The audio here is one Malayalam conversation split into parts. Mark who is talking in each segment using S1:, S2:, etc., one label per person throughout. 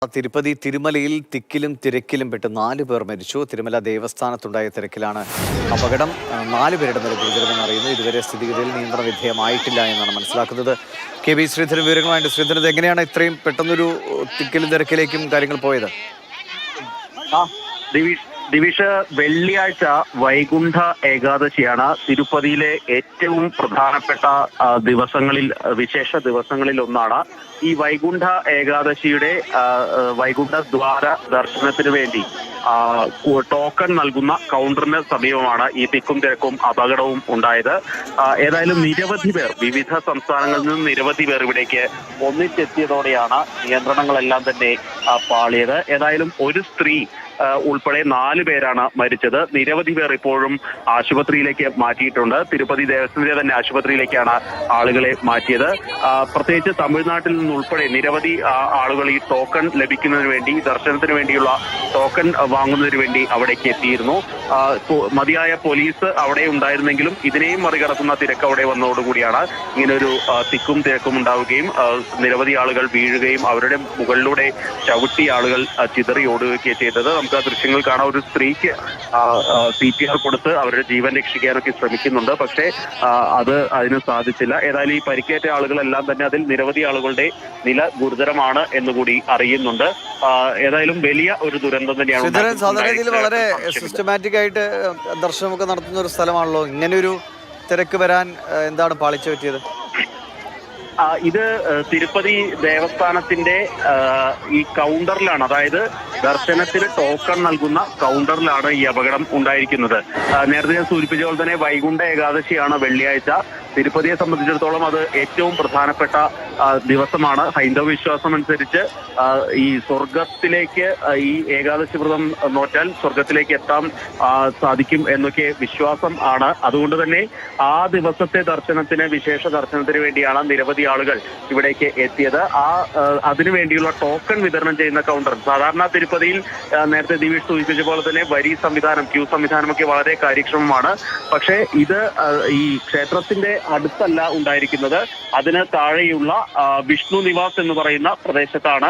S1: തിരുപ്പതി തിരുമലയിൽ തിക്കിലും തിരക്കിലും പെട്ട് 4 പേർ മരിച്ചു. തിരുമല ദേവസ്ഥാനത്തുണ്ടായ തിരക്കിലാണ് അപകടം. 4 പേരുടെ നില ഗുരുതരമെന്ന് അറിയുന്നു. ഇതുവരെ സ്ഥിതിഗതിയിൽ നിയന്ത്രണ വിധേയമായിട്ടില്ല എന്നാണ് മനസ്സിലാക്കുന്നത്. കെ.വി. ശ്രീധരൻ വിവരങ്ങളുമായിട്ട്. ശ്രീധരൻ, എങ്ങനെയാണ് ഇത്രയും പെട്ടെന്നൊരു തിക്കിലും തിരക്കിലേക്കും കാര്യങ്ങൾ പോയത്?
S2: ദിവിഷ്, വെള്ളിയാഴ്ച വൈകുണ്ഠ ഏകാദശിയാണ്. തിരുപ്പതിയിലെ ഏറ്റവും പ്രധാനപ്പെട്ട വിശേഷ ദിവസങ്ങളിൽ ഒന്നാണ്. ഈ വൈകുണ്ഠ ഏകാദശിയുടെ വൈകുണ്ഠ ദ്വാര ദർശനത്തിന് വേണ്ടി ടോക്കൺ നൽകുന്ന കൗണ്ടറിന് സമീപമാണ് ഈ തിക്കും തിരക്കും അപകടവും ഉണ്ടായത്. ഏതായാലും നിരവധി പേർ, വിവിധ സംസ്ഥാനങ്ങളിൽ നിന്നും നിരവധി പേർ ഇവിടേക്ക് ഒന്നിച്ചെത്തിയതോടെയാണ് നിയന്ത്രണങ്ങളെല്ലാം തന്നെ പാളിയത്. ഏതായാലും ഒരു സ്ത്രീ ഉൾപ്പെടെ 4 പേരാണ് മരിച്ചത്. നിരവധി പേർ ഇപ്പോഴും ആശുപത്രിയിലേക്ക് മാറ്റിയിട്ടുണ്ട്. തിരുപ്പതി ദേവസ്വത്തിന്റെ തന്നെ ആശുപത്രിയിലേക്കാണ് ആളുകളെ മാറ്റിയത്. പ്രത്യേകിച്ച് തമിഴ്നാട്ടിൽ നിന്നുൾപ്പെടെ നിരവധി ആളുകൾ ഈ ടോക്കൺ ലഭിക്കുന്നതിന് വേണ്ടി, ദർശനത്തിന് വേണ്ടിയുള്ള ടോക്കൺ വാങ്ങുന്നതിന് വേണ്ടി അവിടേക്ക് എത്തിയിരുന്നു. മതിയായ പോലീസ് അവിടെ ഉണ്ടായിരുന്നെങ്കിലും ഇതിനെയും മറികടക്കുന്ന തിരക്ക് അവിടെ വന്നതോടുകൂടിയാണ് ഇങ്ങനൊരു തിക്കും തിരക്കും ഉണ്ടാവുകയും നിരവധി ആളുകൾ വീഴുകയും അവരുടെ മുകളിലൂടെ ചവിട്ടി ആളുകൾ ചിതറി ഓടുകയൊക്കെ ചെയ്തത്. നമുക്ക് ആ ദൃശ്യങ്ങൾ കാണാൻ. ഒരു സ്ത്രീക്ക് CPR കൊടുത്ത് അവരുടെ ജീവൻ രക്ഷിക്കാനൊക്കെ ശ്രമിക്കുന്നുണ്ട്. പക്ഷേ അതിന് സാധിച്ചില്ല. ഏതായാലും ഈ പരിക്കേറ്റ ആളുകളെല്ലാം തന്നെ, അതിൽ നിരവധി ആളുകളുടെ നില ഗുരുതരമാണ് എന്നുകൂടി അറിയുന്നുണ്ട്. ഏതായാലും വലിയ ഒരു ദുരന്തം തന്നെയാണ്.
S1: സാധാരണ വളരെ സിസ്റ്റമാറ്റിക് ആയിട്ട് ദർശനമൊക്കെ നടത്തുന്ന ഒരു സ്ഥലമാണല്ലോ. ഇങ്ങനെയൊരു തിരക്ക് വരാൻ എന്താണ് പാളിച്ച പറ്റിയത്?
S2: ഇത് തിരുപ്പതി ദേവസ്ഥാനത്തിന്റെ ഈ കൗണ്ടറിലാണ്, അതായത് ദർശനത്തിന് ടോക്കൺ നൽകുന്ന കൗണ്ടറിലാണ് ഈ അപകടം ഉണ്ടായിരിക്കുന്നത്. നേരത്തെ ഞാൻ സൂചിപ്പിച്ച പോലെ തന്നെ വൈകുണ്ഠ ഏകാദശിയാണ് വെള്ളിയാഴ്ച. തിരുപ്പതിയെ സംബന്ധിച്ചിടത്തോളം അത് ഏറ്റവും പ്രധാനപ്പെട്ട ദിവസമാണ്. ഹൈന്ദവ വിശ്വാസം അനുസരിച്ച് ഈ സ്വർഗത്തിലേക്ക് ഈ ഏകാദശി വ്രതം നോറ്റാൽ സ്വർഗത്തിലേക്ക് എത്താൻ സാധിക്കും എന്നൊക്കെ വിശ്വാസം ആണ്. അതുകൊണ്ട് തന്നെ ആ ദിവസത്തെ ദർശനത്തിന്, വിശേഷ ദർശനത്തിന് വേണ്ടിയാണ് നിരവധി ആളുകൾ ഇവിടേക്ക് എത്തിയത്. അതിനു വേണ്ടിയുള്ള ടോക്കൺ വിതരണം ചെയ്യുന്ന കൗണ്ടർ, സാധാരണ തിരുപ്പതിയിൽ നേരത്തെ ദിവിഷ് സൂചിപ്പിച്ച പോലെ തന്നെ വരി സംവിധാനം, ക്യൂ സംവിധാനമൊക്കെ വളരെ കാര്യക്ഷമമാണ്. പക്ഷേ ഇത് ഈ ക്ഷേത്രത്തിന്റെ അടുത്തല്ല ഉണ്ടായിരിക്കുന്നത്. അതിന് താഴെയുള്ള വിഷ്ണു നിവാസ് എന്ന് പറയുന്ന പ്രദേശത്താണ്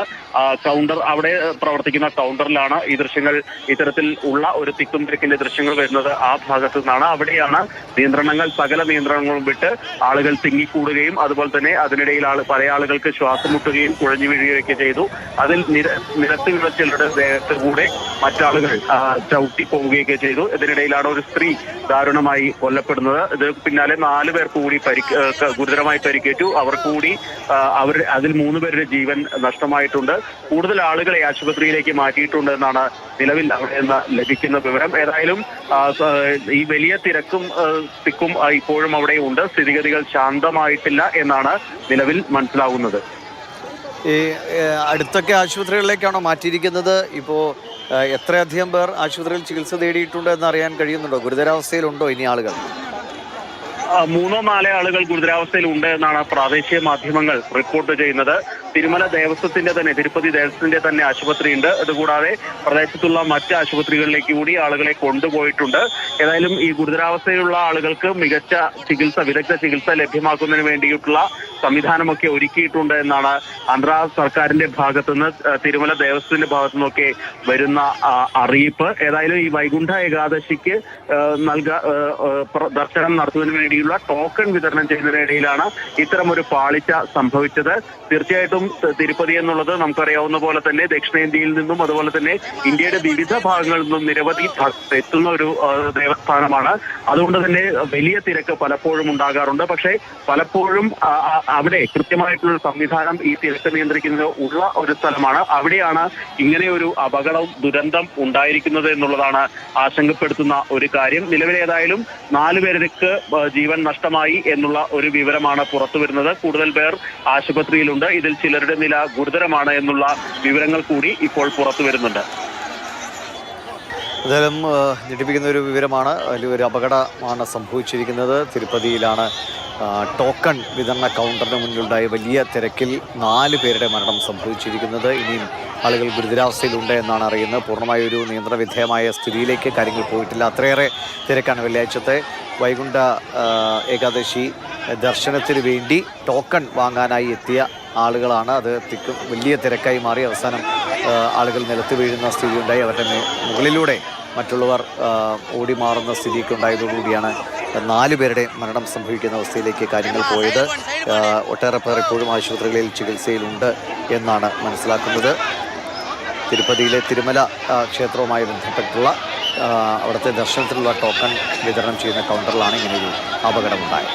S2: കൗണ്ടർ. അവിടെ പ്രവർത്തിക്കുന്ന കൗണ്ടറിലാണ് ഈ ദൃശ്യങ്ങൾ, ഇത്തരത്തിൽ ഉള്ള ഒരു തിക്കും തിരക്കിന്റെ ദൃശ്യങ്ങൾ വരുന്നത് ആ ഭാഗത്തു നിന്നാണ്. അവിടെയാണ് സകല നിയന്ത്രണങ്ങളും വിട്ട് ആളുകൾ തിങ്ങിക്കൂടുകയും അതുപോലെ തന്നെ അതിനിടയിൽ പല ആളുകൾക്ക് ശ്വാസം മുട്ടുകയും കുഴഞ്ഞു വീഴുകയൊക്കെ ചെയ്തു. അതിൽ നിരത്തി വിളച്ചിലരുടെ ദേഹത്ത് കൂടെ മറ്റാളുകൾ ചവിട്ടി പോവുകയൊക്കെ ചെയ്തു. ഇതിനിടയിലാണ് ഒരു സ്ത്രീ ദാരുണമായി കൊല്ലപ്പെടുന്നത്. ഇത് പിന്നാലെ 4 പേർക്ക് കൂടി ഗുരുതരമായി പരിക്കേറ്റു. അതിൽ 3 പേരുടെ ജീവൻ നഷ്ടമായിട്ടുണ്ട്. കൂടുതൽ ആളുകളെ ആശുപത്രിയിലേക്ക് മാറ്റിയിട്ടുണ്ട് എന്നാണ് നിലവിൽ അവിടെ നിന്ന് ലഭിക്കുന്ന വിവരം. ഏതായാലും ഈ വലിയ തിക്കും ഇപ്പോഴും അവിടെ ഉണ്ട്. സ്ഥിതിഗതികൾ ശാന്തമായിട്ടില്ല എന്നാണ് നിലവിൽ മനസ്സിലാകുന്നത്.
S1: ഈ അടുത്തൊക്കെ ആശുപത്രികളിലേക്കാണോ മാറ്റിയിരിക്കുന്നത്? ഇപ്പോൾ എത്രയധികം പേർ ആശുപത്രിയിൽ ചികിത്സ തേടിയിട്ടുണ്ട് എന്ന് അറിയാൻ കഴിയുന്നുണ്ടോ? ഗുരുതരാവസ്ഥയിലുണ്ടോ ഇനി ആളുകൾ?
S2: 3-4 ആളുകൾ ഗുരുതരാവസ്ഥയിൽ ഉണ്ട് എന്നാണ് പ്രാദേശിക മാധ്യമങ്ങൾ റിപ്പോർട്ട് ചെയ്യുന്നത്. തിരുമല ദേവസ്വത്തിന്റെ തന്നെ, തിരുപ്പതി ദേവസ്വത്തിന്റെ തന്നെ ആശുപത്രിയുണ്ട്. അതുകൂടാതെ പ്രദേശത്തുള്ള മറ്റ് ആശുപത്രികളിലേക്ക് കൂടി ആളുകളെ കൊണ്ടുപോയിട്ടുണ്ട്. ഏതായാലും ഈ ഗുരുതരാവസ്ഥയിലുള്ള ആളുകൾക്ക് മികച്ച ചികിത്സ, വിദഗ്ധ ചികിത്സ ലഭ്യമാക്കുന്നതിന് വേണ്ടിയിട്ടുള്ള സംവിധാനമൊക്കെ ഒരുക്കിയിട്ടുണ്ട് എന്നാണ് ആന്ധ്ര സർക്കാരിന്റെ ഭാഗത്തുനിന്ന്, തിരുമല ദേവസ്വത്തിന്റെ ഭാഗത്തുനിന്നൊക്കെ വരുന്ന അറിയിപ്പ്. ഏതായാലും ഈ വൈകുണ്ഠ ഏകാദശിക്ക് ദർശനം നടത്തുന്നതിന് വേണ്ടിയുള്ള ടോക്കൺ വിതരണം ചെയ്യുന്നതിനിടയിലാണ് ഇത്തരമൊരു പാളിച്ച സംഭവിച്ചത്. തീർച്ചയായിട്ടും തിരുപ്പതി എന്നുള്ളത് നമുക്കറിയാവുന്ന പോലെ തന്നെ ദക്ഷിണേന്ത്യയിൽ നിന്നും അതുപോലെ തന്നെ ഇന്ത്യയുടെ വിവിധ ഭാഗങ്ങളിൽ നിന്നും നിരവധി എത്തുന്ന ഒരു ദേവസ്ഥാനമാണ്. അതുകൊണ്ട് തന്നെ വലിയ തിരക്ക് പലപ്പോഴും ഉണ്ടാകാറുണ്ട്. പക്ഷേ പലപ്പോഴും അവിടെ കൃത്യമായിട്ടുള്ള സംവിധാനം ഈ തിരക്ക് നിയന്ത്രിക്കുന്നത് ഉള്ള ഒരു സ്ഥലമാണ്. അവിടെയാണ് ഇങ്ങനെ ഒരു ദുരന്തം ഉണ്ടായിരിക്കുന്നത് എന്നുള്ളതാണ് ആശങ്കപ്പെടുത്തുന്ന ഒരു കാര്യം. നിലവിലേതായാലും 4 പേർക്ക് ജീവൻ നഷ്ടമായി എന്നുള്ള ഒരു വിവരമാണ് പുറത്തു വരുന്നത്. കൂടുതൽ പേർ ആശുപത്രിയിലുണ്ട്. ഇതിൽ ചിലരുടെ നില ഗുരുതരമാണ് എന്നുള്ള വിവരങ്ങൾ കൂടി ഇപ്പോൾ പുറത്തു വരുന്നുണ്ട്.
S1: എന്തായാലും ഞെട്ടിപ്പിക്കുന്ന ഒരു വിവരമാണ്. വലിയൊരു അപകടമാണ് സംഭവിച്ചിരിക്കുന്നത്. തിരുപ്പതിയിലാണ് ടോക്കൺ വിതരണ കൗണ്ടറിന് മുന്നിലുണ്ടായ വലിയ തിരക്കിൽ 4 പേരുടെ മരണം സംഭവിച്ചിരിക്കുന്നത്. ഇനിയും ആളുകൾ ഗുരുതരാവസ്ഥയിലുണ്ട് എന്നാണ് അറിയുന്നത്. പൂർണ്ണമായ ഒരു നിയന്ത്രണ വിധേയമായ സ്ഥിതിയിലേക്ക് കാര്യങ്ങൾ പോയിട്ടില്ല. അത്രയേറെ തിരക്കാണ് വെള്ളിയാഴ്ചത്തെ വൈകുണ്ഠ ഏകാദശി ദർശനത്തിന് വേണ്ടി ടോക്കൺ വാങ്ങാനായി എത്തിയ ആളുകളാണ്. അത് വലിയ തിരക്കായി മാറി അവസാനം ആളുകൾ നിലത്ത് വീഴുന്ന സ്ഥിതി ഉണ്ടായി. അവരുടെ മുകളിലൂടെ മറ്റുള്ളവർ ഓടി മാറുന്ന സ്ഥിതിയൊക്കെ ഉണ്ടായതോടുകൂടിയാണ് 4 പേരുടെ മരണം സംഭവിക്കുന്ന അവസ്ഥയിലേക്ക് കാര്യങ്ങൾ പോയത്. ഒട്ടേറെ പേർ ഇപ്പോഴും ആശുപത്രികളിൽ ചികിത്സയിലുണ്ട് എന്നാണ് മനസ്സിലാക്കുന്നത്. തിരുപ്പതിയിലെ തിരുമല ക്ഷേത്രവുമായി ബന്ധപ്പെട്ടുള്ള അവിടുത്തെ ദർശനത്തിലുള്ള ടോക്കൺ വിതരണം ചെയ്യുന്ന കൗണ്ടറിലാണ് ഇങ്ങനെയൊരു അപകടമുണ്ടായത്.